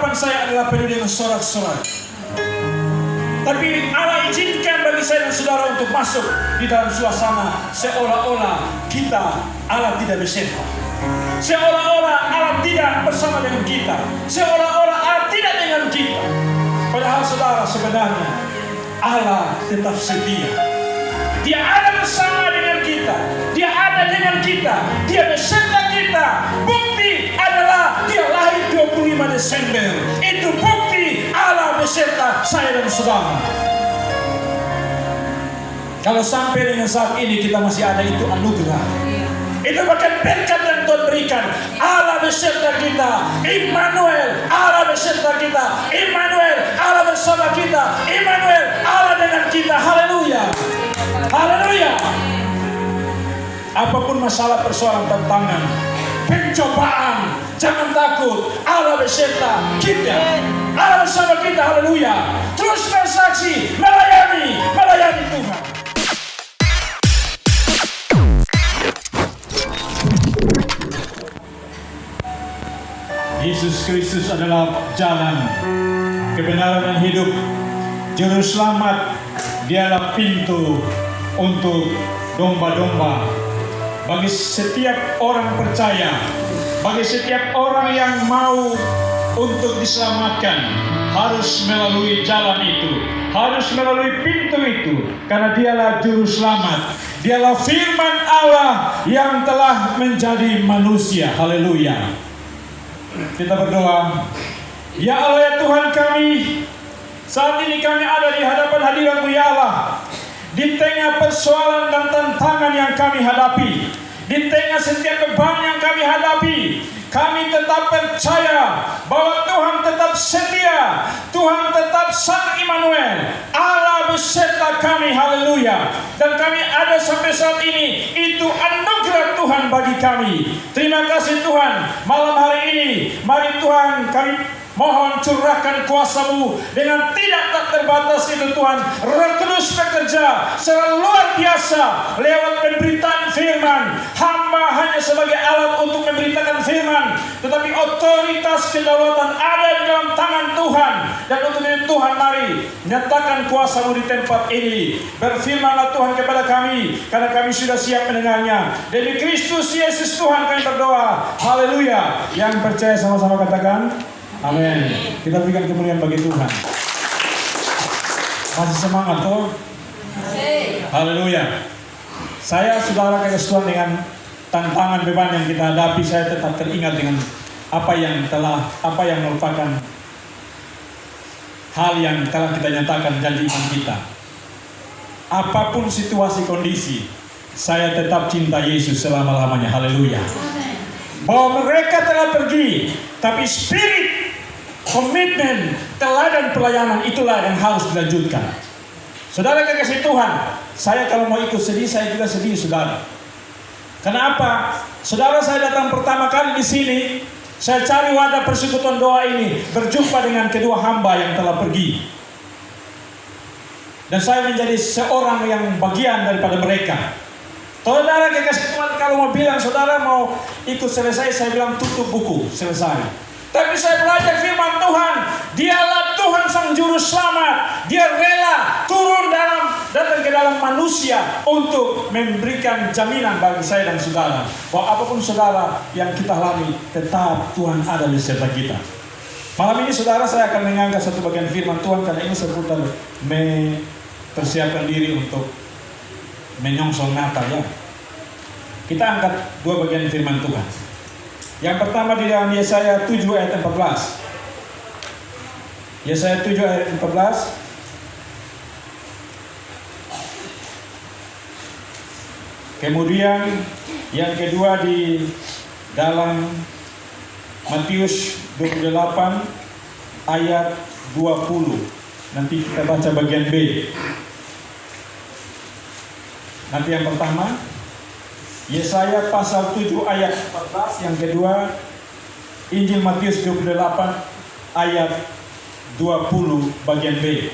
harapan saya adalah penuh dengan sorak-sorai. Tapi Allah izinkan bagi saya dan saudara untuk masuk di dalam suasana seolah-olah kita Allah tidak beserta. Seolah-olah Allah tidak bersama dengan kita. Seolah-olah Allah tidak dengan kita. Padahal saudara, sebenarnya Allah tetap setia. Dia ada bersama dengan kita. Dia ada dengan kita. Dia beserta kita. Bukti adalah dia lahir 25 Desember. Itu bukti Allah beserta saya dan saudara. Kalau sampai dengan saat ini kita masih ada, itu anugerah. Itu bahkan berkat yang Tuhan berikan. Allah beserta kita. Immanuel, Allah beserta kita. Immanuel, Allah bersama kita. Immanuel, Allah dengan kita. Haleluya. Haleluya. Apapun masalah, persoalan, tantangan, pencobaan, jangan takut. Allah beserta kita. Allah bersama kita. Haleluya. Terus bersaksi, melayani Tuhan. Yesus Kristus adalah jalan, kebenaran dan hidup. Juru selamat, dialah pintu untuk domba-domba. Bagi setiap orang percaya, bagi setiap orang yang mau untuk diselamatkan, harus melalui jalan itu, harus melalui pintu itu, karena dialah juru selamat. Dialah firman Allah yang telah menjadi manusia. Haleluya. Kita berdoa. Ya Allah, ya Tuhan kami, saat ini kami ada di hadapan hadirat-Mu ya Allah. Di tengah persoalan dan tantangan yang kami hadapi, di tengah setiap beban yang kami hadapi, kami tetap percaya bahwa Tuhan tetap setia. Tuhan tetap Sang Immanuel, Allah beserta kami. Haleluya. Dan kami ada sampai saat ini, itu anugerah Tuhan bagi kami. Terima kasih Tuhan. Malam hari ini, mari Tuhan kami mohon curahkan kuasa-Mu dengan tak terbatas itu Tuhan. Roh Kudus bekerja secara luar biasa lewat pemberitaan firman. Hamba hanya sebagai alat untuk memberitakan firman, tetapi otoritas kedaulatan ada di dalam tangan Tuhan. Dan untuk itu Tuhan, mari nyatakan kuasa-Mu di tempat ini. Berfirmanlah Tuhan kepada kami, karena kami sudah siap mendengarnya. Demi Kristus Yesus Tuhan kami berdoa. Haleluya. Yang percaya sama-sama katakan amin. Kita berikan kemuliaan bagi Tuhan. Masih semangat toh? Haleluya. Saya saudara kasih Tuhan, dengan tantangan beban yang kita hadapi, saya tetap teringat dengan apa yang merupakan hal yang telah kita nyatakan janji iman kita. Apapun situasi kondisi, saya tetap cinta Yesus selama-lamanya. Haleluya. Bahwa mereka telah pergi, tapi spirit, komitmen, teladan pelayanan itulah yang harus dilanjutkan. Saudara kekasih Tuhan, saya kalau mau ikut sedih, saya juga sedih saudara. Kenapa? Saudara, saya datang pertama kali di sini, saya cari wadah persekutuan doa ini, berjumpa dengan kedua hamba yang telah pergi. Dan saya menjadi seorang yang bagian daripada mereka. Saudara kekasih Tuhan, kalau mau bilang saudara mau ikut selesai, saya bilang tutup buku, selesai. Tapi saya belajar firman Tuhan. Dialah Tuhan Sang Juru Selamat. Dia rela turun datang ke dalam manusia untuk memberikan jaminan bagi saya dan saudara, bahwa apapun saudara yang kita alami, tetap Tuhan ada di serta kita. Malam ini saudara, saya akan mengangkat satu bagian firman Tuhan, karena ini seputar mempersiapkan diri untuk menyongsong Natal ya. Kita angkat dua bagian firman Tuhan. Yang pertama di dalam Yesaya 7 ayat 14. Yesaya 7 ayat 14. Kemudian yang kedua di dalam Matius 28 ayat 20. Nanti kita baca bagian B. Nanti yang pertama Yesaya pasal 7 ayat 14, yang kedua Injil Matius 28 ayat 20 bagian B.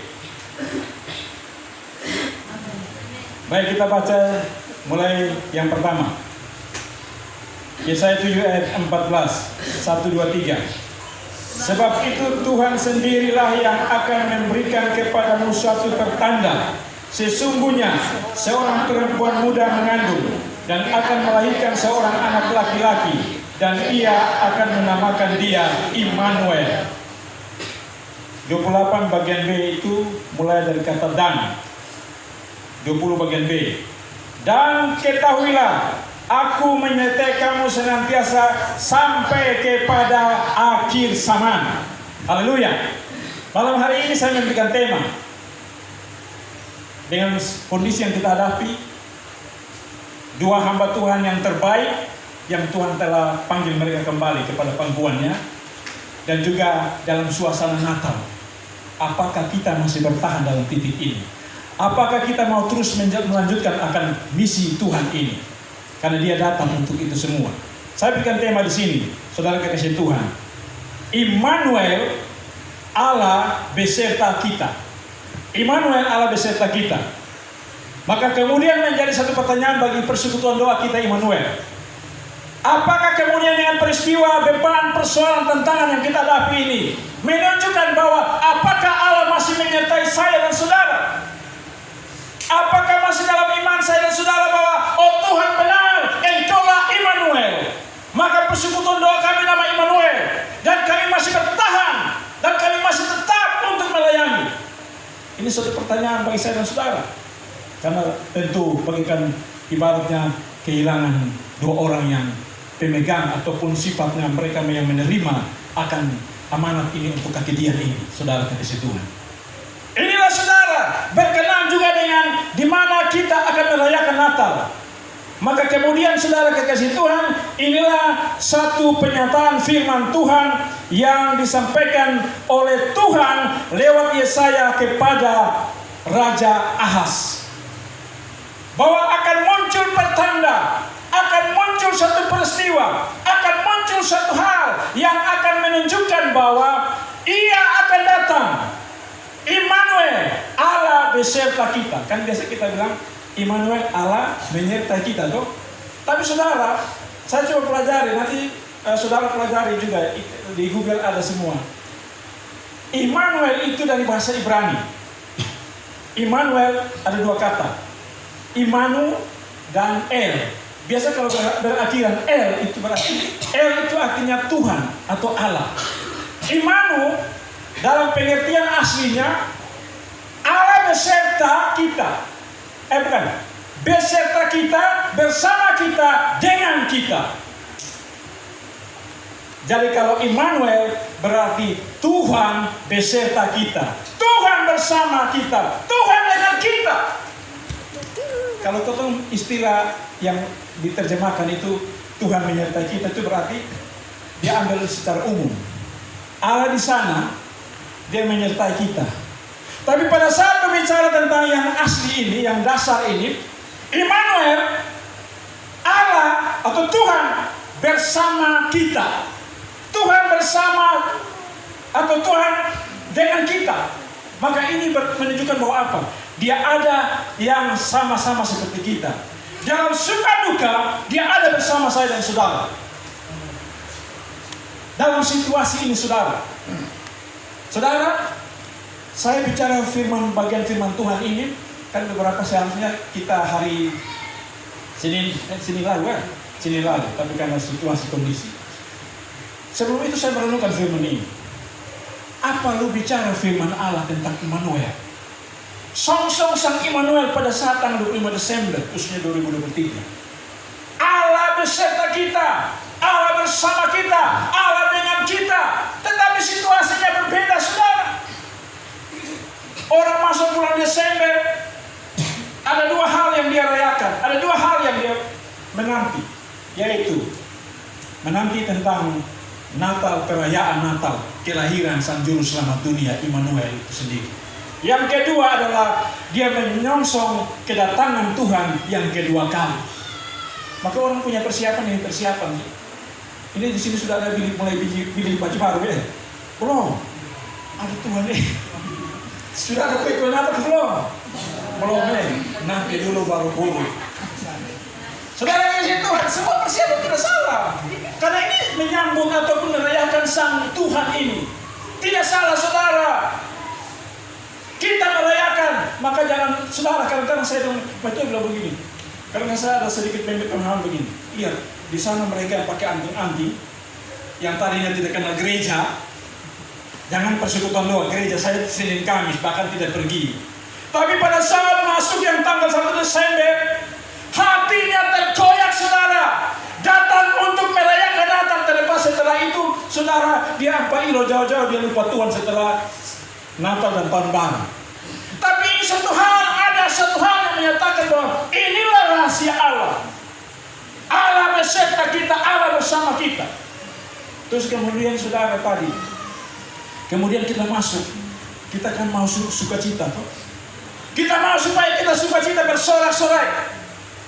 Baik, kita baca mulai yang pertama. Yesaya 7 ayat 14. 1, 2, 3. Sebab itu Tuhan sendirilah yang akan memberikan kepadamu suatu pertanda. Sesungguhnya seorang perempuan muda mengandung dan akan melahirkan seorang anak laki-laki, dan ia akan menamakan dia Immanuel. 28 bagian B itu mulai dari kata dan. 20 bagian B. Dan ketahuilah, aku menyertai kamu senantiasa sampai kepada akhir zaman. Haleluya. Malam hari ini saya memberikan tema dengan kondisi yang kita hadapi. Dua hamba Tuhan yang terbaik, yang Tuhan telah panggil mereka kembali kepada pangkuannya, dan juga dalam suasana Natal. Apakah kita masih bertahan dalam titik ini? Apakah kita mau terus melanjutkan akan misi Tuhan ini? Karena Dia datang untuk itu semua. Saya berikan tema di sini, saudara kekasih Tuhan. Immanuel, Allah beserta kita. Immanuel, Allah beserta kita. Maka kemudian menjadi satu pertanyaan bagi persekutuan doa kita, Immanuel. Apakah kemudian dengan peristiwa, beban, persoalan, tantangan yang kita hadapi ini menunjukkan bahwa apakah Allah masih menyertai saya dan saudara? Apakah masih dalam iman saya dan saudara bahwa oh Tuhan benar, Engkaulah Immanuel? Maka persekutuan doa kami nama Immanuel, dan kami masih bertahan, dan kami masih tetap untuk melayani. Ini suatu pertanyaan bagi saya dan saudara, karena tentu bagikan ibaratnya kehilangan dua orang yang pemegang ataupun sifatnya mereka yang menerima akan amanat ini untuk kekedian ini, saudara kekasih Tuhan. Inilah saudara berkenan juga dengan di mana kita akan merayakan Natal. Maka kemudian saudara kekasih Tuhan, inilah satu penyataan firman Tuhan yang disampaikan oleh Tuhan lewat Yesaya kepada Raja Ahaz, bahwa akan muncul pertanda, akan muncul satu peristiwa, akan muncul satu hal yang akan menunjukkan bahwa Ia akan datang. Immanuel, Allah beserta kita. Kan biasa kita bilang Immanuel, Allah menyertai kita, toh. Tapi saudara, saya coba pelajari, nanti saudara pelajari juga di Google ada semua. Immanuel itu dari bahasa Ibrani. Immanuel ada dua kata, Immanu dan El. Biasa kalau berakhiran El itu berarti El itu artinya Tuhan atau Allah. Immanu dalam pengertian aslinya Allah beserta kita. Bukan, beserta kita, bersama kita, dengan kita. Jadi kalau Immanuel berarti Tuhan beserta kita, Tuhan bersama kita, Tuhan dengan kita. Kalau tolong istilah yang diterjemahkan itu Tuhan menyertai kita, itu berarti dia ambil secara umum. Allah di sana, Dia menyertai kita. Tapi pada saat berbicara tentang yang asli ini, yang dasar ini, Immanuel, Allah atau Tuhan bersama kita. Tuhan bersama atau Tuhan dengan kita. Maka ini menunjukkan bahwa apa? Dia ada yang sama-sama seperti kita. Dalam suka duka, Dia ada bersama saya dan saudara. Dalam situasi ini saudara. Saudara, saya bicara bagian firman Tuhan ini, kan beberapa seharusnya kita hari Senin lalu, tapi karena situasi kondisi. Sebelum itu saya merenungkan firman ini. Apa lu bicara firman Allah tentang Immanuel? Song-song sang Immanuel pada saat tanggal 25 Desember, khususnya 2023. Allah beserta kita, Allah bersama kita, Allah dengan kita. Tetapi situasinya berbeda, saudara. Orang masuk bulan Desember, ada dua hal yang dia rayakan, ada dua hal yang dia menanti, yaitu menanti tentang Natal, perayaan Natal, kelahiran Sang Juru Selamat dunia, Immanuel itu sendiri. Yang kedua adalah dia menyongsong kedatangan Tuhan yang kedua kali. Maka orang punya persiapan. Ini di sini sudah ada mulai pilih baju baru ya? Belum. Ada Tuhan nih. Sudah ada kue Natal belum? Belum nih. Nanti dulu baru buru. Saudara kasih Tuhan, semua persiapan tidak salah. Karena ini menyambut ataupun merayakan Sang Tuhan ini. Tidak salah saudara. Kita merayakan, maka jangan saudara, kadang-kadang saya betul bilang begini. Karena saya ada sedikit pemahaman begini. Iya, di sana mereka yang pakai anting-anting, yang tadinya tidak kenal gereja. Jangan persekutuan doang, gereja saya Senin Kamis bahkan tidak pergi. Tapi pada saat masuk yang tanggal 1 Desember, hatinya terkoyak saudara. Datang untuk merayakan Natal, terlepas setelah itu saudara dia apa ilo jauh-jauh dia lupa Tuhan setelah Natal dan Tahun Baru. Tapi ini ada satu hal yang menyatakan bahwa inilah rahasia Allah. Allah beserta kita, Allah bersama kita. Terus kemudian saudara tadi, kemudian kita masuk, kita kan mau sukacita toh. Kita mau supaya kita sukacita bersorak-sorai.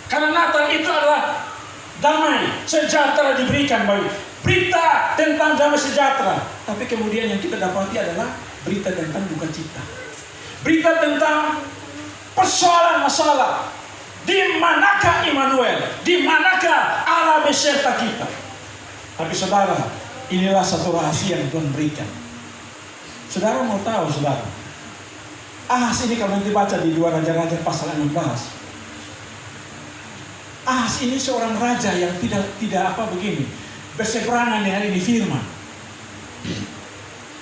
Karena Natal itu adalah damai, sejahtera diberikan bagi berita tentang damai sejahtera. Tapi kemudian yang kita dapati adalah berita tentang duka cita. Berita tentang persoalan masalah. Di manakah Immanuel? Di manakah Allah beserta kita? Tapi saudara, inilah satu rahasia yang Tuhan berikan. Saudara mau tahu saudara, Ahas ini kalau nanti baca di 2 Raja-Raja pasal 16, Ahas ini seorang raja yang tidak apa begini, berseberangan dengan ini firman.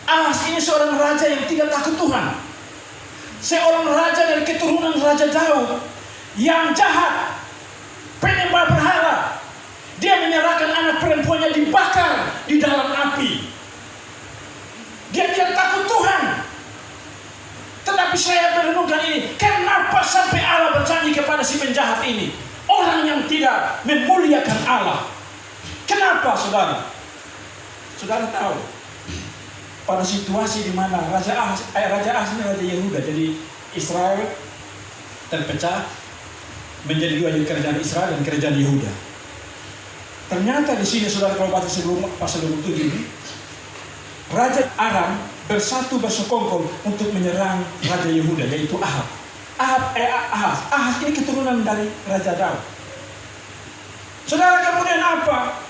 Ahas ini seorang raja yang tidak takut Tuhan. Seorang raja dari keturunan Raja Daud yang jahat, penyembah berhala. Dia menyerahkan anak perempuannya dibakar di dalam api. Dia tidak takut Tuhan. Tetapi saya merenungkan ini, kenapa sampai Allah berjanji kepada si penjahat ini? Orang yang tidak memuliakan Allah. Kenapa saudara? Saudara tahu, pada situasi di mana Raja Ahas ini Raja Yehuda, jadi Israel terpecah menjadi 2, yaitu kerajaan Israel dan kerajaan Yehuda. Ternyata di sini saudara kalau baca sebelum pasal 27 ini, Raja Aram bersatu bersekongkol untuk menyerang Raja Yehuda, yaitu Ahab. Ahas ini keturunan dari Raja Daud. Saudara kemudian apa?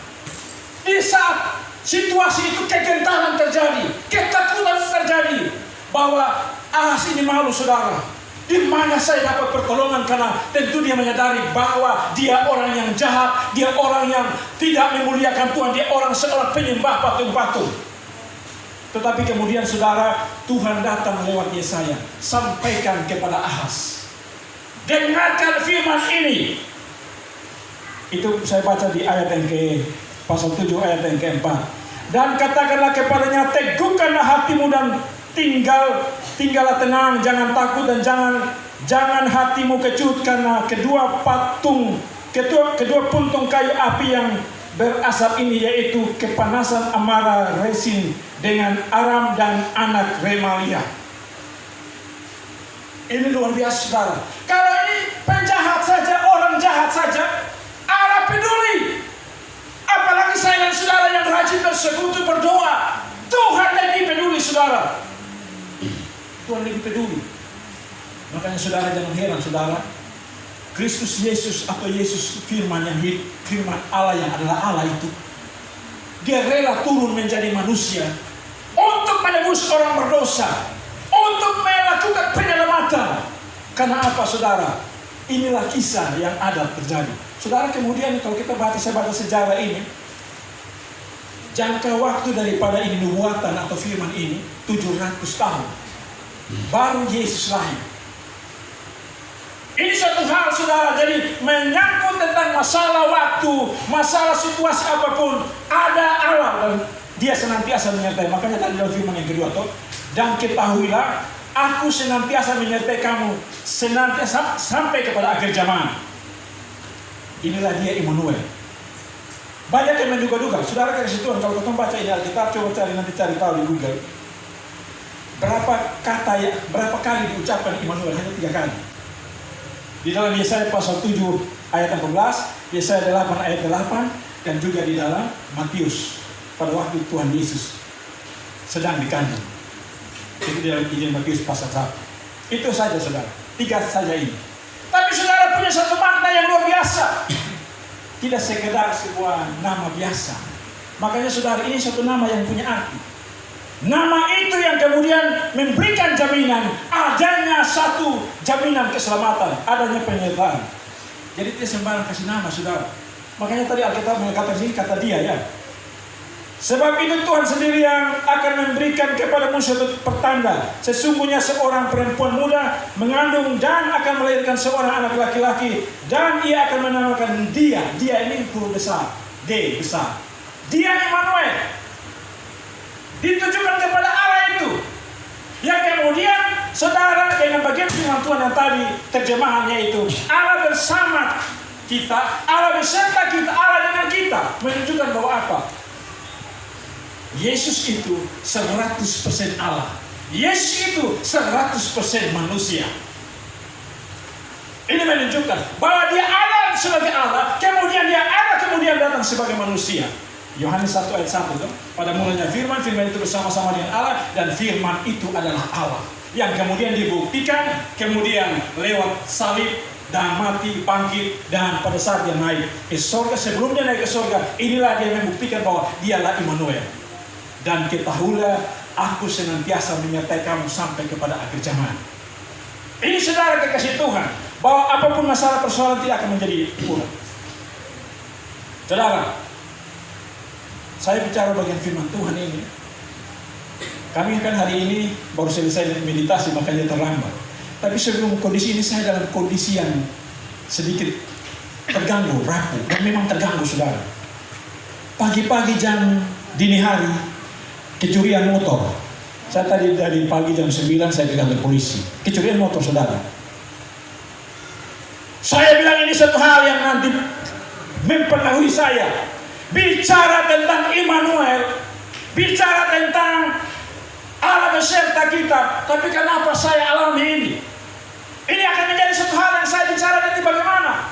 Di saat situasi itu kegentaran terjadi, ketakutan terjadi, bahwa Ahas ini malu saudara. Di mana saya dapat pertolongan? Karena tentu dia menyadari bahwa dia orang yang jahat, dia orang yang tidak memuliakan Tuhan, dia seorang penyembah patung-patung. Tetapi kemudian saudara, Tuhan datang lewat Yesaya, sampaikan kepada Ahas, dengarkan firman ini. Itu saya baca di ayat yang pasal 7 ayat yang keempat. Dan katakanlah kepadanya, teguhkanlah hatimu dan tinggallah tenang, jangan takut dan jangan hatimu kecut, karena kedua puntung kayu api yang berasap ini, yaitu kepanasan amarah Resin dengan Aram dan anak Remalia. Ini luar biasa saudara. Kalau ini penjahat saja, orang jahat saja, Allah peduli. Apalagi saya dan saudara yang rajin bersekutu berdoa, Tuhan lebih peduli saudara. Tuhan lebih peduli. Makanya saudara jangan heran saudara, Kristus Yesus atau Yesus firman Allah yang adalah Allah itu, dia rela turun menjadi manusia untuk menebus orang berdosa, untuk melakukan penyelamatan. Karena apa saudara? Inilah kisah yang ada terjadi. Saudara kemudian kalau kita saya baca sejarah ini, jangka waktu daripada ini nubuatan atau firman ini 700 tahun. Baru Yesus lahir. Ini satu hal saudara, jadi menyangkut tentang masalah waktu, masalah situasi apapun, ada Allah dan dia senantiasa menyertai. Makanya tadi dalam firman yang kedua toh, dan ketahuilah aku senantiasa menyertai kamu, senantiasa sampai kepada akhir zaman. Inilah dia Immanuel. Banyak yang menduga-duga. Saudara kasih Tuhan, kalau kita baca ini Alkitab, coba cari tahu di Google. Berapa kali diucapkan Immanuel? Hanya 3 kali. Di dalam Yesaya pasal 7 ayat 14, Yesaya 8 ayat 8, dan juga di dalam Matius pada waktu Tuhan Yesus sedang dikandung. Itu di dalam Injil Matius pasal 1. Itu saja saudara, 3 saja ini. Tapi saudara punya satu makna yang luar biasa. tidak sekedar sebuah nama biasa. Makanya saudara, ini satu nama yang punya arti. Nama itu yang kemudian memberikan jaminan adanya satu jaminan keselamatan, adanya penyertaan. Jadi tidak sembarang kasih nama, saudara. Makanya tadi Alkitab mengatakan ini kata dia ya. Sebab itu Tuhan sendiri yang akan memberikan kepadamu suatu pertanda. Sesungguhnya seorang perempuan muda mengandung dan akan melahirkan seorang anak laki-laki. Dan ia akan menamakan dia. Dia ini huruf besar. D besar. Dia Immanuel. Ditujukan kepada Allah itu. Yang kemudian saudara dengan bagian firman Tuhan yang tadi terjemahannya itu. Allah bersama kita. Allah beserta kita. Allah dengan kita. Menunjukkan bahwa apa? Yesus itu 100% Allah. Yesus itu 100% manusia. Ini menunjukkan bahwa dia ada sebagai Allah, kemudian dia ada, kemudian datang sebagai manusia. Yohanes 1 ayat 1 kan? Pada mulanya firman itu bersama-sama dengan Allah, dan firman itu adalah Allah. Yang kemudian dibuktikan, kemudian lewat salib dan mati, bangkit, dan pada saat dia naik ke surga, sebelum dia naik ke surga, inilah dia membuktikan bahwa dialah Immanuel. Dan ketahuilah, aku senantiasa menyertai kamu sampai kepada akhir zaman. Ini saudara kekasih Tuhan, bahwa apapun masalah persoalan tidak akan menjadi kurang. Saudara, saya bicara bagian firman Tuhan ini. Kami kan hari ini baru selesai meditasi, makanya terlambat. Tapi sebelum kondisi ini saya dalam kondisi yang sedikit terganggu, rapuh, dan memang terganggu saudara. Pagi-pagi jam dini hari, kecurian motor. Saya tadi dari pagi jam 9 saya ke kantor polisi. Kecurian motor saudara. Saya bilang ini satu hal yang nanti mempengaruhi saya. Bicara tentang Immanuel, bicara tentang Allah beserta kita. Tapi kenapa saya alami ini? Ini akan menjadi satu hal yang saya bicara nanti bagaimana.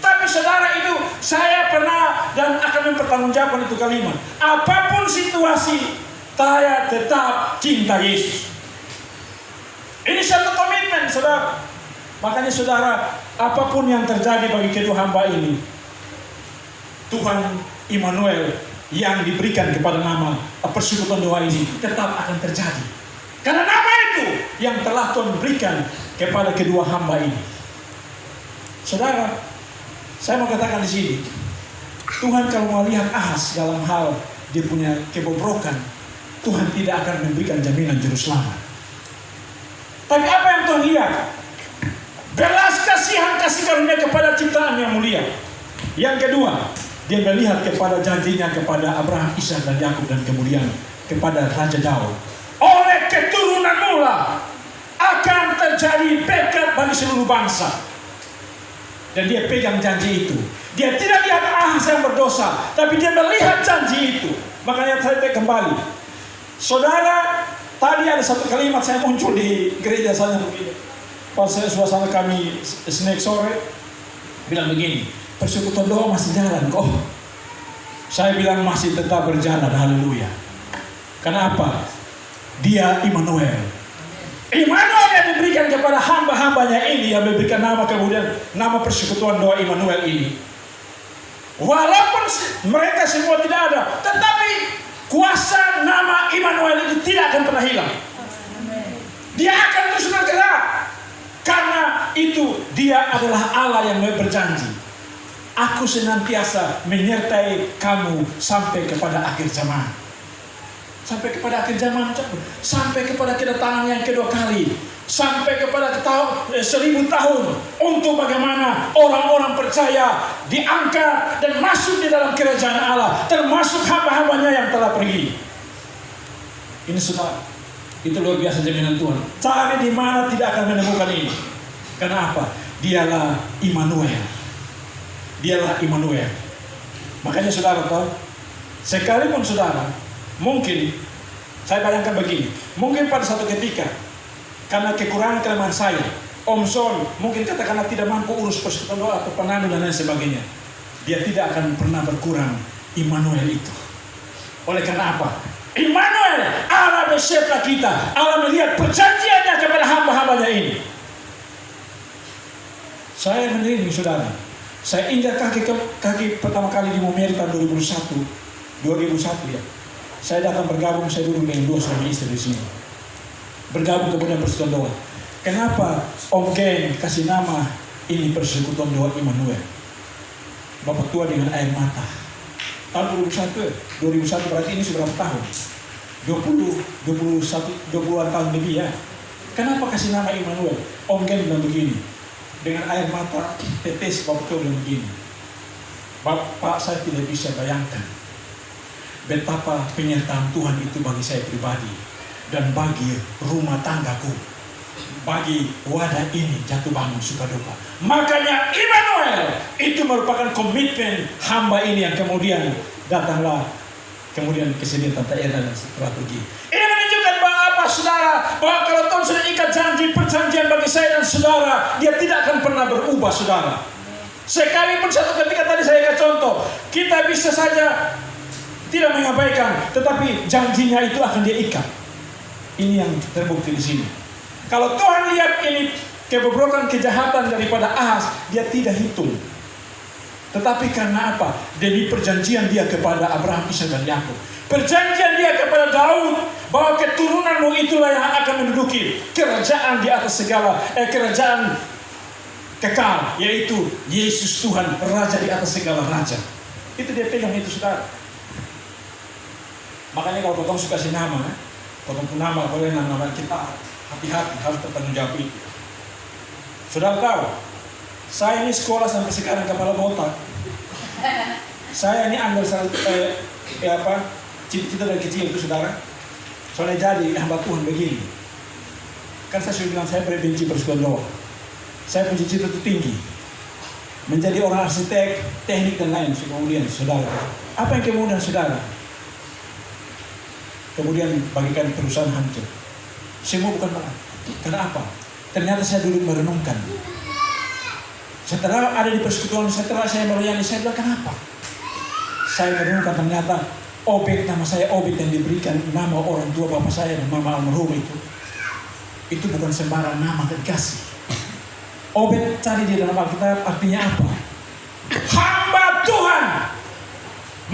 Tapi saudara, itu saya pernah dan akan mempertanggungjawabkan itu kalimat. Apapun situasi, saya tetap cinta Yesus. Ini satu komitmen saudara. Makanya saudara, apapun yang terjadi bagi kedua hamba ini, Tuhan Immanuel yang diberikan kepada nama persekutuan doa ini tetap akan terjadi. Karena nama itu yang telah Tuhan berikan kepada kedua hamba ini. Saudara, saya mau katakan di sini, Tuhan kalau melihat Ahaz dalam hal dia punya kebobrokan, Tuhan tidak akan memberikan jaminan juru selamat. Tapi apa yang Tuhan lihat? Belas kasihan kasih karunia kepada ciptaan yang mulia. Yang kedua, dia melihat kepada janjinya kepada Abraham, Ishak dan Yakub, dan kemudian kepada Raja Daud. Oleh keturunanmu lah akan terjadi berkat bagi seluruh bangsa. Dan dia pegang janji itu. Dia tidak lihat Ahaz yang berdosa, tapi dia melihat janji itu. Makanya saya kembali. Saudara, tadi ada satu kalimat saya muncul di gereja sana begini. Pas suasana kami snack sore, bilang begini, persekutuan doa masih jalan kok. Saya bilang masih tetap berjalan, haleluya. Kenapa? Dia Immanuel. Immanuel yang diberikan kepada hamba-hambanya ini, yang memberikan nama kemudian nama persekutuan doa Immanuel ini. Walaupun mereka semua tidak ada, tetapi kuasa nama Immanuel itu tidak akan pernah hilang. Dia akan terus bergerak. Karena itu dia adalah Allah yang berjanji. Aku senantiasa menyertai kamu sampai kepada akhir zaman. Sampai kepada akhir zaman. Sampai kepada kedatangan yang kedua kali. Sampai kepada 1000 tahun. Untuk bagaimana orang-orang percaya diangkat dan masuk di dalam kerajaan Allah. Termasuk hamba-hambanya yang telah pergi. Ini sudah. Itu luar biasa jaminan Tuhan. Cari di mana tidak akan menemukan ini. Kenapa? Dialah Immanuel. Dialah Immanuel. Makanya saudara tahu, sekalipun saudara, mungkin saya bayangkan begini, mungkin pada satu ketika karena kekurangan kelemahan saya, Om Son mungkin katakanlah tidak mampu urus persekutuan doa atau penandu dan lain sebagainya, dia tidak akan pernah berkurang Immanuel itu. Oleh karena apa? Immanuel, Allah beserta kita. Allah melihat perjanjiannya kepada hamba-hambanya ini. Saya mengiring saudara, Saya injak kaki pertama kali di Momeri tahun 2001 ya. Saya datang bergabung, saya duduk dengan 2 suami istri di sini. Bergabung kemudian persekutuan doa. Kenapa Om Ken kasih nama ini persekutuan doa Immanuel? Bapak tua dengan air mata. Tahun 2001 berarti ini sudah berapa tahun? 20-an tahun lebih ya. Kenapa kasih nama Immanuel? Om Ken bilang begini, dengan air mata tetes bapak tua bilang begini, Bapak, saya tidak bisa bayangkan betapa penyertaan Tuhan itu bagi saya pribadi dan bagi rumah tanggaku, bagi wadah ini jatuh bangun suka duka. Makanya Immanuel itu merupakan komitmen hamba ini yang kemudian datanglah kemudian kesedihan Tante Erna dan setelah pergi. Ini menunjukkan bahwa apa saudara? Bahwa kalau Tuhan sudah ikat perjanjian bagi saya dan saudara, dia tidak akan pernah berubah saudara. Sekalipun satu ketika tadi saya kasih contoh, kita bisa saja tidak mengabaikan, tetapi janjinya itu akan dia ikat. Ini yang terbukti di sini. Kalau Tuhan lihat ini kebobrokan kejahatan daripada Ahaz, dia tidak hitung. Tetapi karena apa? Demi perjanjian dia kepada Abraham, Ishak dan Yakub. Perjanjian dia kepada Daud bahwa keturunanmu itulah yang akan menduduki kerajaan di atas segala kerajaan kekal, yaitu Yesus Tuhan, Raja di atas segala raja. Itu dia pegang itu saudara. Makanya kalau potong suka kasih nama, potong pun nama boleh nama kita hati-hati harus bertanggung jawab itu. Saudara tahu, saya ini sekolah sampai sekarang kepala botak. Saya ini ambil cita-cita dari kecil itu saudara. Soalnya jadi hamba Tuhan begini. Kan saya sudah bilang saya benci persekutuan doa. Saya punya cita itu tinggi, menjadi orang arsitek, teknik dan lain. Kemudian saudara, apa yang kemudian saudara? Kemudian bagikan perusahaan hancur. Semua bukan maaf. Kenapa? Ternyata saya dulu merenungkan. Setelah ada di persekutuan, setelah saya melayani, saya bilang kenapa? Saya merenungkan ternyata objek nama saya, objek yang diberikan nama orang tua bapak saya dan mama almarhum itu bukan sembarang nama dan dikasih. Obed cari di dalam Alkitab artinya apa? Hamba Tuhan,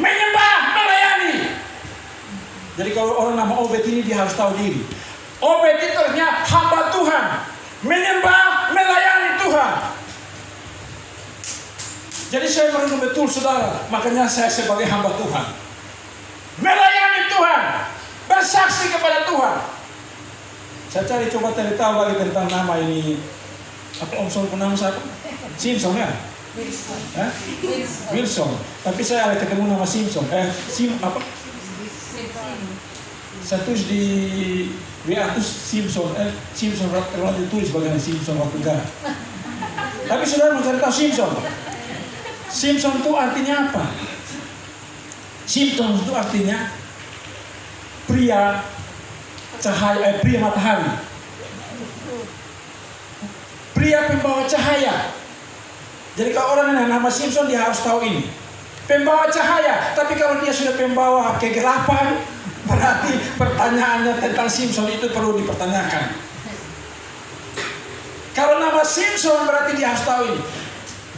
menyembah, melayani. Jadi kalau orang nama Obed ini dia harus tahu diri. Obed itu artinya hamba Tuhan, menyembah, melayani Tuhan. Jadi saya merenung betul saudara, makanya saya sebagai hamba Tuhan, melayani Tuhan, bersaksi kepada Tuhan. Saya coba cari tahu lagi tentang nama ini. Apa Om Sol nama siapa? Simpson ya? Wilson. Tapi saya ada ketemu nama Simpson. Saya tulis di WA tuh Simpson. Simpson kalau ditulis bagian Simpson waktu enggak. Tapi saudara mau cari tahu Simpson. Simpson itu artinya apa? Simpson itu artinya pria cahaya, pria matahari. Pria pembawa cahaya. Jadi kalau orang yang nama Simpson dia harus tahu ini. Pembawa cahaya. Tapi kalau dia sudah pembawa kegelapan, berarti pertanyaannya tentang Simpson itu perlu dipertanyakan. Kalau nama Simpson berarti dia harus tahu ini.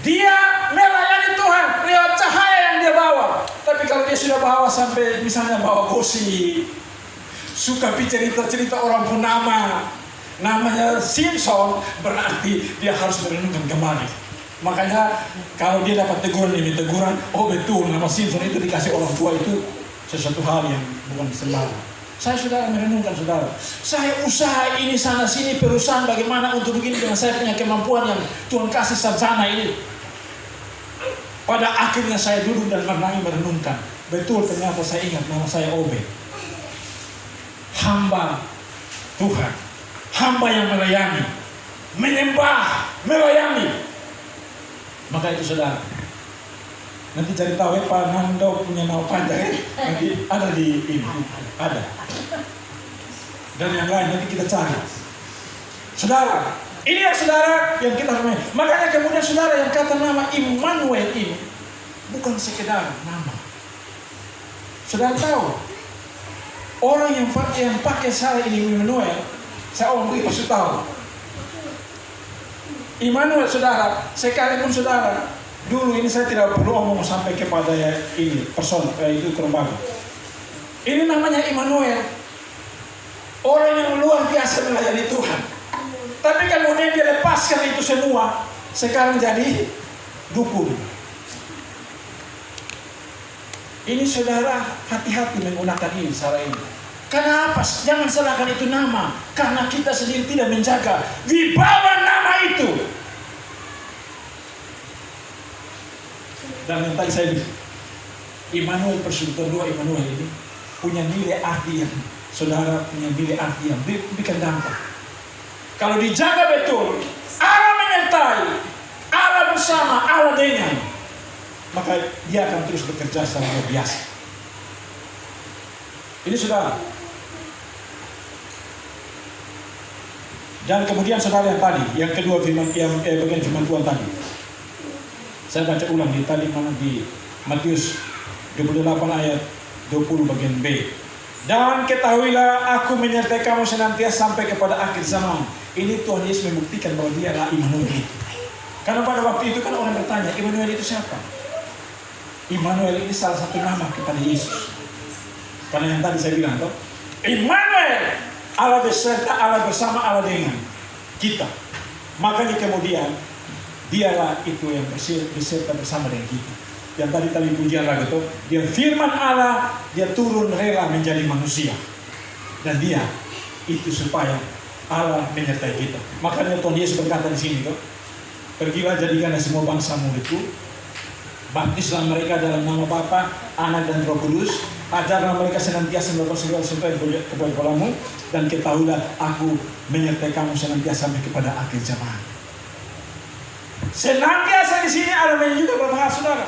Dia melayani Tuhan lewat cahaya yang dia bawa. Tapi kalau dia sudah bawa sampai misalnya bawa gosip, suka cerita orang pun namanya Simpson, berarti dia harus merenungkan kembali. Makanya kalau dia dapat teguran demi teguran, oh betul nama Simpson itu dikasih orang tua itu sesuatu hal yang bukan sembarang. Saya sudah merenungkan saudara. Saya usaha ini sana sini perusahaan bagaimana untuk begini dengan saya punya kemampuan yang Tuhan kasih sarjana ini. Pada akhirnya saya duduk dan merenungkan. Betul ternyata saya ingat nama saya Obed. Hamba Tuhan. Hamba yang melayani. Menyembah. Melayani. Maka itu saudara. Nanti cari tahu ya Pak Nando punya nama panjang. Nanti ada di ini. Ada. Dan yang lain nanti kita cari. Saudara. Ini yang saudara yang kita namanya. Makanya kemudian saudara yang kata nama Immanuel ini bukan sekedar nama. Saudara tahu orang yang pakai saya ini Immanuel, saya omong maksud tahu. Immanuel saudara, sekalipun saudara Dulu ini saya tidak perlu omong sampai kepada ini person itu lembaga. Ini namanya Immanuel. Orang yang luar biasa melayani Tuhan. Tapi kemudian dia lepaskan itu semua. Sekarang jadi dukun. Ini saudara, hati-hati menggunakan ini cara ini. Kenapa? Jangan salahkan itu nama. Karena kita sendiri tidak menjaga wibawa nama itu. Dan yang tadi saya bilang, Immanuel persekutuan dua Immanuel ini punya nilai arti yang saudara punya nilai arti yang bukan dampak. Kalau dijaga betul, Allah menyertai, Allah bersama, Allah dengan, maka dia akan terus bekerja secara luar biasa. Ini saudara. Dan kemudian saudara yang tadi, yang kedua firman, bagian firman Tuhan tadi. Saya baca ulang di tadi mana di Matius 28 ayat 20 bagian B. Dan ketahuilah aku menyertai kamu senantiasa sampai kepada akhir zaman. Ini Tuhan Yesus membuktikan bahwa dia adalah Immanuel. Karena pada waktu itu kan orang bertanya, Immanuel itu siapa? Immanuel ini salah satu nama kepada Yesus. Karena yang tadi saya bilang toh, Immanuel, Allah beserta, Allah bersama, Allah dengan kita. Makanya kemudian dialah itu yang beserta bersama dengan kita. Yang tadi pujian lagu itu, dia firman Allah, dia turun rela menjadi manusia. Dan dia itu supaya Allah menyertai kita. Makanya Tuhan Yesus berkata di sini tuh, pergilah jadikanlah semua bangsa muridku, baptislah mereka dalam nama Bapa, Anak dan Roh Kudus, ajarlah mereka senantiasa melakukan segala sesuatu kepadamu, dan ketahuilah aku menyertai kamu senantiasa sampai kepada akhir zaman. Senantiasa di sini ada menunjukkan beberapa saudara.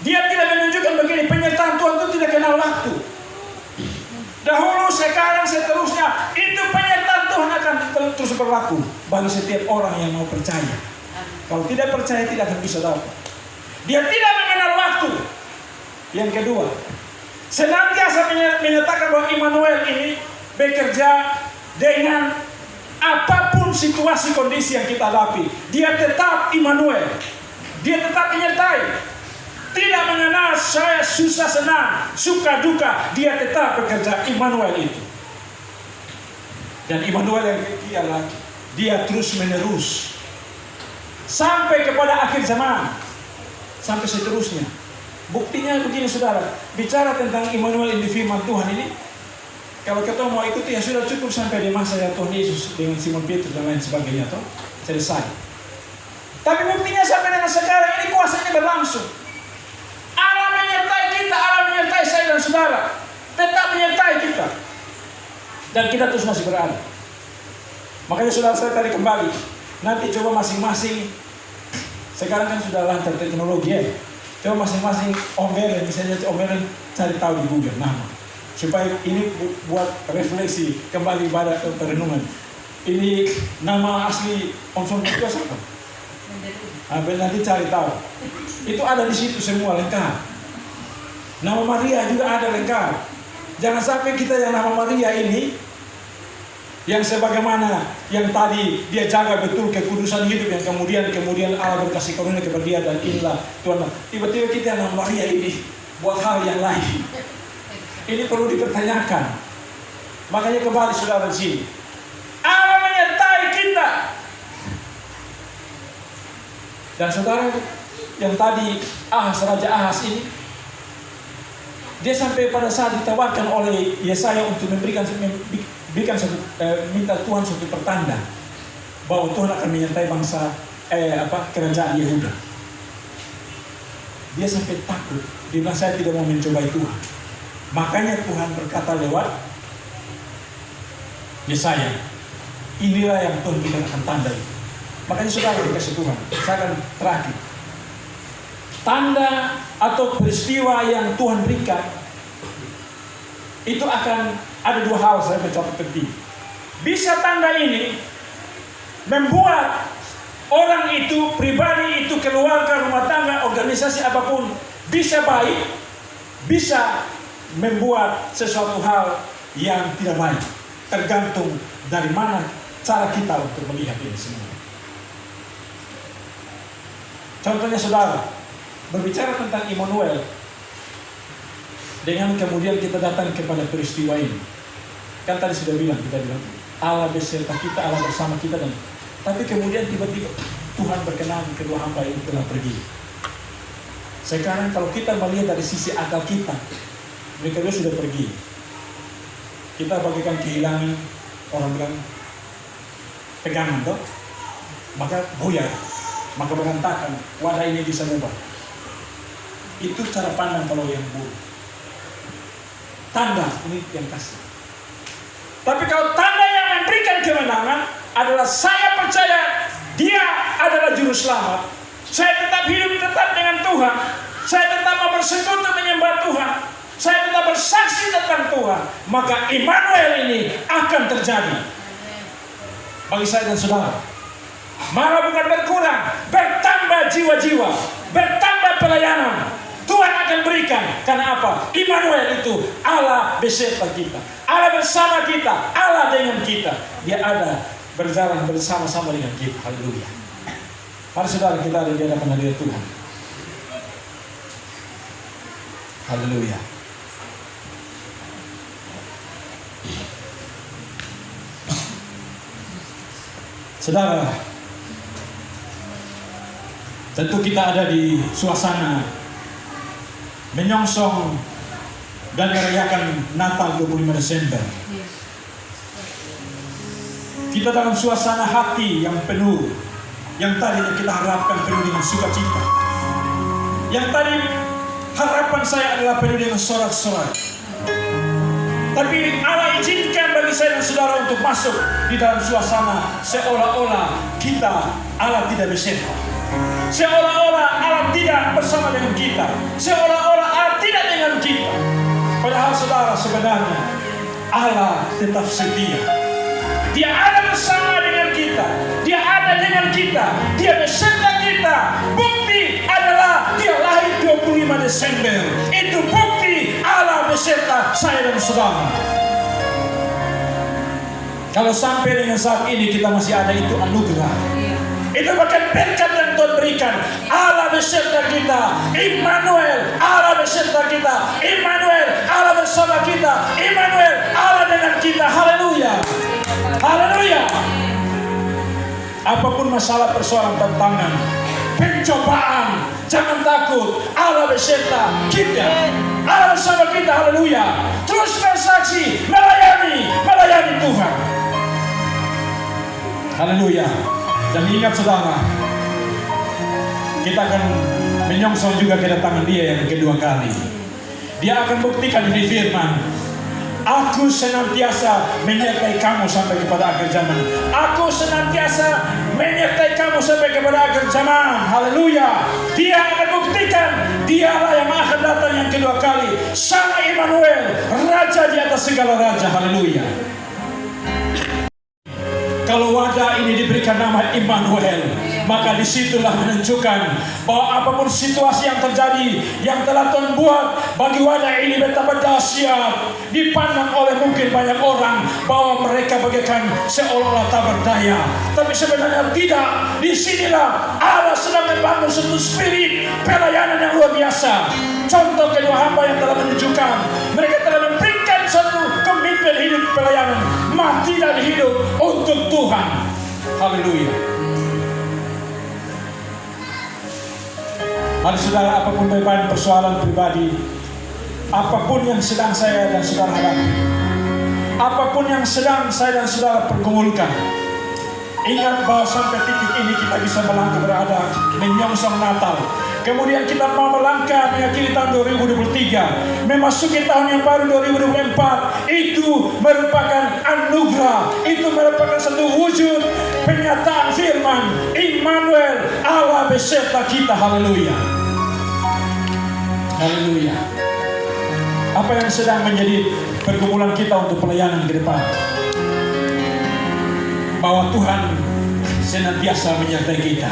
Dia tidak menunjukkan begini, penyertaan Tuhan itu tidak kenal waktu. Dahulu, sekarang, seterusnya, itu penyertaan Tuhan akan terus berlaku bagi setiap orang yang mau percaya. Kalau tidak percaya, tidak akan bisa dapat. Dia tidak mengenal waktu. Yang kedua, senantiasa menyatakan bahwa Immanuel ini bekerja dengan apapun situasi kondisi yang kita hadapi. Dia tetap Immanuel. Dia tetap menyertai. Tidak mengenal saya susah senang, suka duka. Dia tetap bekerja, Immanuel itu. Dan Immanuel yang ketiga adalah dia terus menerus sampai kepada akhir zaman, sampai seterusnya. Buktinya begini saudara, bicara tentang Immanuel ini firman Tuhan ini, kalau kita mau ikuti ya sudah cukup sampai di masa ya Tuhan Yesus dengan Simon Petrus dan lain sebagainya toh selesai. Tapi buktinya sampai dengan sekarang ini kuasanya berlangsung. Allah menyertai kita, Allah menyertai saya dan saudara, tetap menyertai kita, dan kita terus masih berada. Makanya saudara saya tadi kembali, nanti coba masing-masing. Sekarang kan sudah lancar teknologi ya. Coba masing-masing omelin, misalnya omelin cari tahu di Google nama. Supaya ini buat refleksi kembali pada perenungan. Ini nama asli Onson itu apa? Nanti cari tahu. Itu ada di situ semua lengkap. Nama Maria juga ada lengkap. Jangan sampai kita yang nama Maria ini, yang sebagaimana yang tadi dia jaga betul kekudusan hidup, yang kemudian Allah berkasih karunia kepada dia, dan inilah Tuhan. Tiba-tiba kita nama Maria ini buat hal yang lain. Ini perlu dipertanyakan. Makanya kembali saudara di sini, Allah menyertai kita. Dan saudara yang tadi Raja Ahas ini, dia sampai pada saat ditawarkan oleh Yesaya untuk minta Tuhan suatu pertanda bahwa Tuhan akan menyertai bangsa kerajaan Yehuda. Dia sampai takut. Dia bilang, saya tidak mau mencobai Tuhan. Makanya Tuhan berkata lewat Yesaya, inilah yang Tuhan berikan akan tanda itu. Makanya saudara dikasih Tuhan, saya akan terakhir. Tanda atau peristiwa yang Tuhan berikan, itu akan ada dua hal saya mencapai penting. Bisa tanda ini membuat orang itu, pribadi itu, keluarga, rumah tangga, organisasi apapun, bisa baik, bisa membuat sesuatu hal yang tidak baik. Tergantung dari mana cara kita untuk melihat ini semua. Contohnya saudara, berbicara tentang Immanuel, dengan kemudian kita datang kepada peristiwa ini. Kan tadi sudah kita bilang, Allah beserta kita, Allah bersama kita. Tapi kemudian tiba-tiba Tuhan berkenan kedua hamba itu telah pergi. Sekarang kalau kita melihat dari sisi akal kita, mereka sudah pergi. Kita bagikan kehilangan, orang bilang pegangan toh, maka goyah, maka berantakan, wadah ini bisa mubah. Itu cara pandang kalau yang buruk. Tanda ini yang kasih. Tapi kalau tanda yang memberikan kemenangan adalah saya percaya Dia adalah juru selamat. Saya tetap hidup tetap dengan Tuhan. Saya tetap mau bersekutu menyembah Tuhan. Saya tetap bersaksi tentang Tuhan. Maka Immanuel ini akan terjadi bagi saya dan saudara. Malah bukan berkurang, bertambah jiwa-jiwa, bertambah pelayanan. Tuhan akan berikan. Karena apa? Immanuel itu Allah beserta kita, Allah bersama kita, Allah dengan kita. Dia ada berjalan bersama-sama dengan kita. Haleluya. Mari saudara kita ada di hadapan hadirat Tuhan. Haleluya. Saudara, tentu kita ada di suasana menyongsong dan merayakan Natal 25 Desember. Kita dalam suasana hati yang penuh, yang tadinya kita harapkan penuh dengan sukacita. Yang tadi harapan saya adalah penuh dengan sorak-sorai. Tapi Allah izinkan bagi saya dan saudara untuk masuk di dalam suasana seolah-olah kita Allah tidak beserta. Seolah-olah Allah tidak bersama dengan kita. Seolah-olah Allah tidak dengan kita. Padahal saudara, sebenarnya Allah tetap setia. Dia ada bersama dengan kita. Dia ada dengan kita. Dia beserta kita. Bukti adalah dia lahir 25 Desember. Itu bukti Allah beserta saya dan saudara. Kalau sampai dengan saat ini kita masih ada, itu anugerah. Itu bahkan berkat yang Tuhan berikan. Allah beserta kita. Immanuel, Allah beserta kita. Immanuel, Allah bersama kita. Immanuel, Allah dengan kita. Haleluya. Haleluya. Apapun masalah, persoalan, tantangan, pencobaan, jangan takut. Allah beserta kita. Allah bersama kita. Haleluya. Terus bersaksi, melayani Tuhan. Haleluya. Dan ingat saudara, kita akan menyongsong juga kedatangan Dia yang kedua kali. Dia akan buktikan di firman, Aku senantiasa menyertai kamu sampai kepada akhir zaman. Aku senantiasa menyertai kamu sampai kepada akhir zaman. Haleluya. Dia akan buktikan Dialah yang akan datang yang kedua kali. Sang Immanuel, Raja di atas segala raja. Haleluya. Kalau wadah ini diberikan nama Immanuel, maka disitulah menunjukkan bahwa apapun situasi yang terjadi, yang telah Tuhan buat bagi wadah ini betapa dahsyat, dipandang oleh mungkin banyak orang bahwa mereka bagaikan seolah-olah tak berdaya. Tapi sebenarnya tidak. Disinilah Allah sedang membangun satu spirit pelayanan yang luar biasa. Contoh kedua hamba yang telah menunjukkan, mereka telah memberikan satu komitmen hidup pelayanan, mati dan hidup untuk Tuhan. Haleluya. Mari saudara, apapun beban persoalan pribadi, apapun yang sedang saya dan saudara hadapi, apapun yang sedang saya dan saudara pergumulkan, ingat bahwa sampai titik ini kita bisa melangkah berada menyongsong Natal. Kemudian kita mau melangkah mengakhiri tahun 2023, memasuki tahun yang baru 2024. Itu merupakan anugerah, itu merupakan satu wujud penyataan firman Immanuel, Allah beserta kita. Haleluya. Haleluya. Apa yang sedang menjadi pergumulan kita untuk pelayanan ke depan? Bahwa Tuhan senantiasa menyertai kita.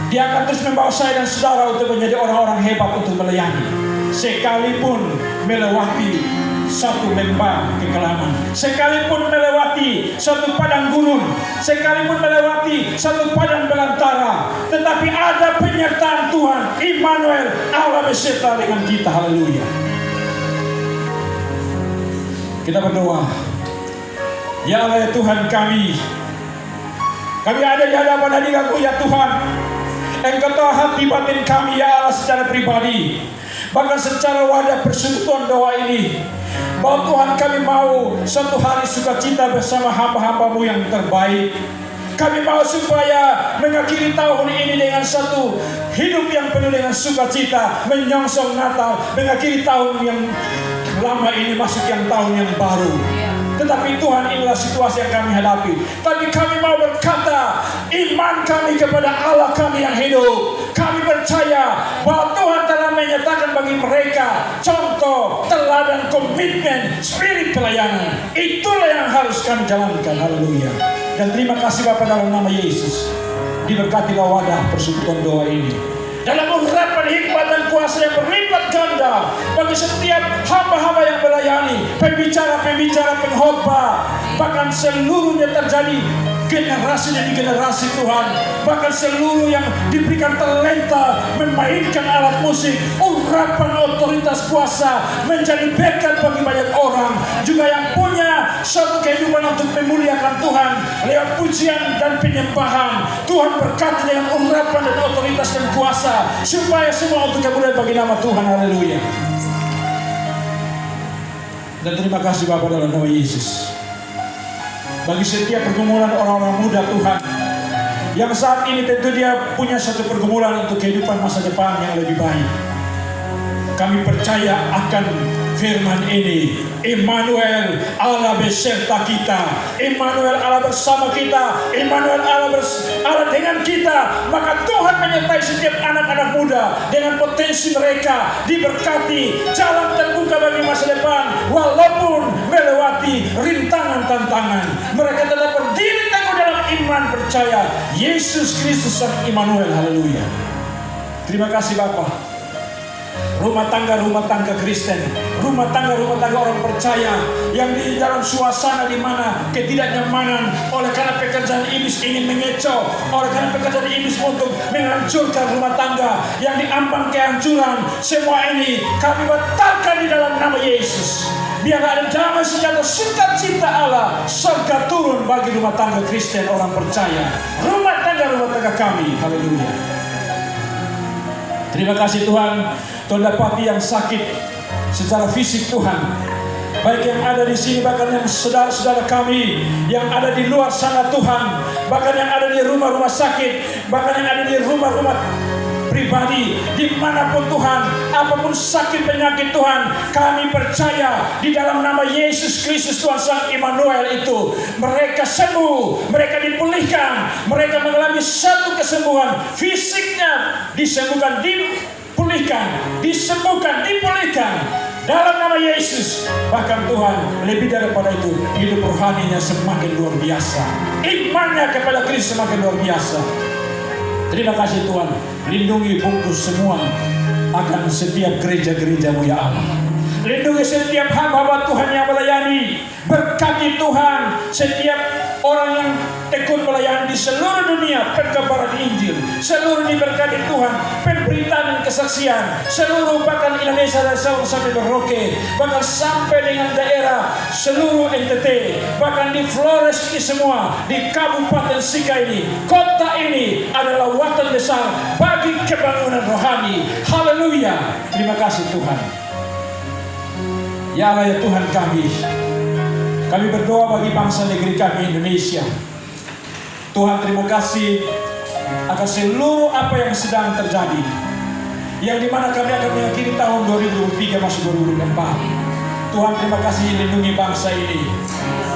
Dia akan terus membawa saya dan saudara untuk menjadi orang-orang hebat untuk melayani, sekalipun melewati satu lembah kekelaman, sekalipun melewati satu padang gurun, sekalipun melewati satu padang belantara, tetapi ada penyertaan Tuhan, Immanuel, Allah beserta dengan kita. Haleluya. Kita berdoa. Ya Allah, ya Tuhan kami ada di hadapan hadirat-Mu ya Tuhan. Engkau tahu hati batin kami ya Allah secara pribadi, bahkan secara wadah persekutuan doa ini, bahwa Tuhan kami mau suatu hari sukacita bersama hamba-hamba-Mu yang terbaik. Kami mau supaya mengakhiri tahun ini dengan satu hidup yang penuh dengan sukacita, menyongsong Natal, mengakhiri tahun yang lama ini masuk yang tahun yang baru. Tetapi Tuhan, inilah situasi yang kami hadapi. Tapi kami mau berkata, iman kami kepada Allah kami yang hidup. Kami percaya bahwa Tuhan telah menyatakan bagi mereka contoh, teladan, komitmen, spirit pelayanan. Itulah yang harus kami jalankan. Haleluya. Dan terima kasih Bapa dalam nama Yesus. Diberkatilah wadah persekutuan doa ini, dalam urapan hikmat dan kuasa yang berlipat ganda bagi setiap hamba-hamba yang melayani, pembicara-pembicara, pengkhotbah, bahkan seluruhnya terjadi generasi demi generasi Tuhan, bahkan seluruh yang diberikan talenta memainkan alat musik, urapan otoritas kuasa menjadi berkat bagi banyak orang, juga yang punya suatu kehidupan untuk memuliakan Tuhan lewat pujian dan penyembahan. Tuhan berkati dengan urapan dan otoritas dan kuasa, supaya semua untuk kemuliaan bagi nama Tuhan. Haleluya. Dan terima kasih Bapa dalam nama Yesus, bagi setiap pergumulan orang-orang muda Tuhan, yang saat ini tentu dia punya satu pergumulan untuk kehidupan masa depan yang lebih baik. Kami percaya akan firman ini, Immanuel, Allah beserta kita, Immanuel, Allah bersama kita, Immanuel, Allah dengan kita. Maka Tuhan menyertai setiap anak-anak muda dengan potensi mereka, diberkati, jalan terbuka bagi masa depan, walaupun melewati rintangan tantangan. Mereka tetap berdiri teguh dalam iman, percaya Yesus Kristus Sang Immanuel. Haleluya. Terima kasih Bapa. Rumah tangga Kristen, rumah tangga orang percaya yang di dalam suasana di mana ketidaknyamanan oleh karena pekerjaan iblis ingin mengecoh, oleh karena pekerjaan iblis untuk menghancurkan rumah tangga yang diambang kehancuran, semua ini kami batalkan di dalam nama Yesus. Biar ada damai sejahtera sukacita Allah surga turun bagi rumah tangga Kristen orang percaya, rumah tangga kami. Haleluya. Terima kasih Tuhan. Tuhan dapati yang sakit secara fisik Tuhan, baik yang ada di sini, bahkan yang saudara-saudara kami yang ada di luar sana Tuhan, bahkan yang ada di rumah-rumah sakit, bahkan yang ada di rumah-rumah pribadi, dimanapun Tuhan, apapun sakit penyakit Tuhan, kami percaya di dalam nama Yesus Kristus Tuhan Sang Immanuel itu, mereka sembuh, mereka dipulihkan, mereka mengalami satu kesembuhan fisiknya, disembuhkan, disembuhkan, dipulihkan dalam nama Yesus. Bahkan Tuhan, lebih daripada itu, hidup rohaninya semakin luar biasa, imannya kepada Kristus semakin luar biasa. Terima kasih Tuhan. Lindungi bungkus semua akan setiap gereja-gereja-Mu ya Allah. Lindungi setiap hamba-hamba Tuhan yang melayani. Berkati Tuhan setiap orang yang tekun melayani di seluruh dunia, perkabaran Injil. Seluruh diberkati Tuhan, pemberitaan dan kesaksian. Seluruh bahkan Indonesia dari Sabang sampai Merauke, bahkan sampai dengan daerah seluruh NTT, bahkan di Flores ini semua, di Kabupaten Sika ini, kota ini adalah watan besar bagi kebangunan rohani. Haleluya. Terima kasih Tuhan. Ya Allah ya Tuhan kami berdoa bagi bangsa negeri kami Indonesia. Tuhan, terima kasih akan seluruh apa yang sedang terjadi, yang dimana kami akan mengakhiri tahun 2023 masuk 2024. Tuhan, terima kasih lindungi bangsa ini,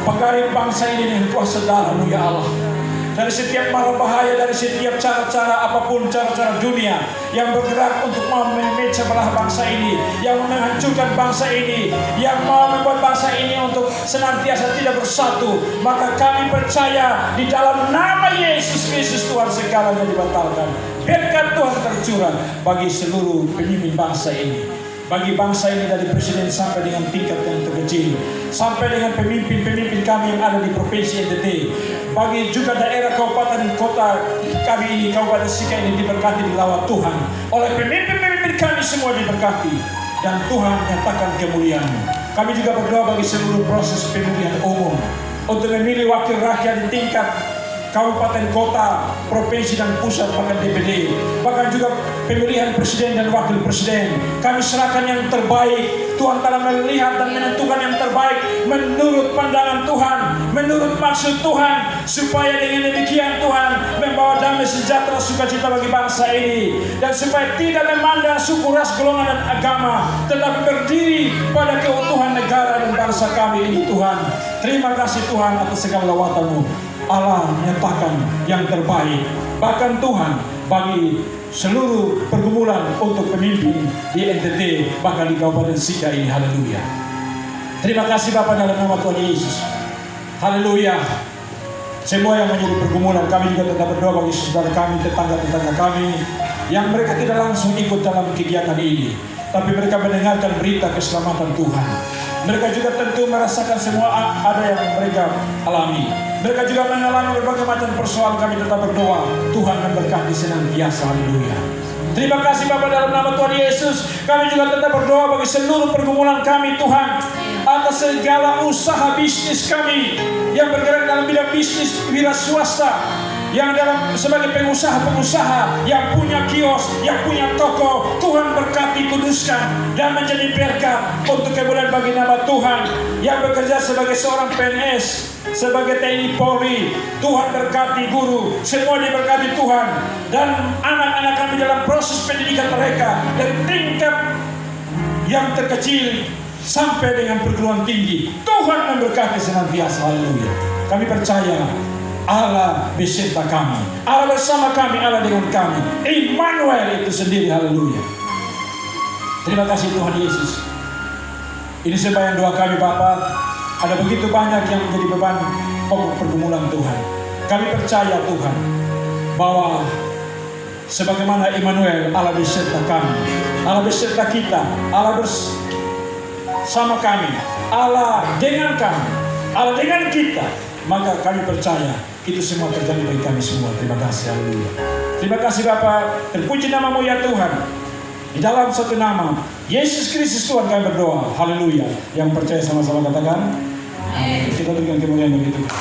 pegari bangsa ini dengan kuasa darah-Mu ya Allah, dari setiap mara bahaya, dari setiap cara-cara apapun, cara-cara dunia yang bergerak untuk mau memecah belah bangsa ini, yang menghancurkan bangsa ini, yang mau membuat bangsa ini untuk senantiasa tidak bersatu. Maka kami percaya di dalam nama Yesus Kristus Tuhan segalanya dibatalkan. Berkat Tuhan tercurah bagi seluruh pemimpin bangsa ini, bagi bangsa ini dari presiden sampai dengan tingkat yang terkecil, sampai dengan pemimpin-pemimpin kami yang ada di provinsi NTT, bagi juga daerah kabupaten kota kami ini, Kabupaten Sika ini diberkati di lawat Tuhan oleh pemimpin-pemimpin kami semua diberkati, dan Tuhan nyatakan kemuliaan-Mu. Kami juga berdoa bagi seluruh proses pemilihan umum untuk memilih wakil rakyat di tingkat kabupaten, kota, provinsi dan pusat, bahkan DPD, bahkan juga pemilihan presiden dan wakil presiden. Kami serahkan yang terbaik. Tuhan telah melihat dan menentukan yang terbaik menurut pandangan Tuhan, menurut maksud Tuhan, supaya dengan demikian Tuhan membawa damai sejahtera sukacita bagi bangsa ini, dan supaya tidak memandang suku, ras, golongan dan agama, tetapi berdiri pada keutuhan negara dan bangsa kami ini. Tuhan, terima kasih Tuhan atas segala lawatan-Mu. Allah menyatakan yang terbaik, bahkan Tuhan, bagi seluruh pergumulan untuk pemimpin di NTT, bahkan di Kabupaten Sika ini. Haleluya. Terima kasih Bapa dalam nama Tuhan Yesus. Haleluya. Semua yang menjadi pergumulan, kami juga tetap berdoa bagi saudara kami, tetangga-tetangga kami yang mereka tidak langsung ikut dalam kegiatan ini, tapi mereka mendengarkan berita keselamatan Tuhan. Mereka juga tentu merasakan semua ada yang mereka alami. Mereka juga mengalami berbagai macam persoalan. Kami tetap berdoa, Tuhan memberkati senantiasa. Haleluya. Terima kasih Bapa dalam nama Tuhan Yesus. Kami juga tetap berdoa bagi seluruh pergumulan kami Tuhan, atas segala usaha bisnis kami yang bergerak dalam bidang bisnis wira swasta, yang dalam sebagai pengusaha-pengusaha yang punya kios, yang punya toko. Tuhan berkati, kuduskan, dan menjadi berkat untuk kemuliaan bagi nama Tuhan. Yang bekerja sebagai seorang PNS, sebagai TNI Polri, Tuhan berkati guru, semua diberkati Tuhan. Dan anak-anak kami dalam proses pendidikan mereka, dari tingkat yang terkecil sampai dengan perguruan tinggi, Tuhan memberkati senantiasa. Haleluya. Kami percaya Allah beserta kami, Allah bersama kami, Allah dengan kami. Immanuel itu sendiri. Haleluya. Terima kasih Tuhan Yesus. Ini sembahyang doa kami Bapa. Ada begitu banyak yang menjadi beban pokok pergumulan Tuhan. Kami percaya Tuhan bahwa sebagaimana Immanuel, Allah beserta kami, Allah beserta kita, Allah bersama kami, Allah dengan kami, Allah dengan kita. Maka kami percaya itu semua terjadi bagi kami semua. Terima kasih. Haleluya. Terima kasih Bapa. Terpuji nama-Mu ya Tuhan. Di dalam satu nama Yesus Kristus Tuhan kami berdoa. Haleluya. Yang percaya sama-sama katakan. Kita berikan kemuliaan bagi Tuhan.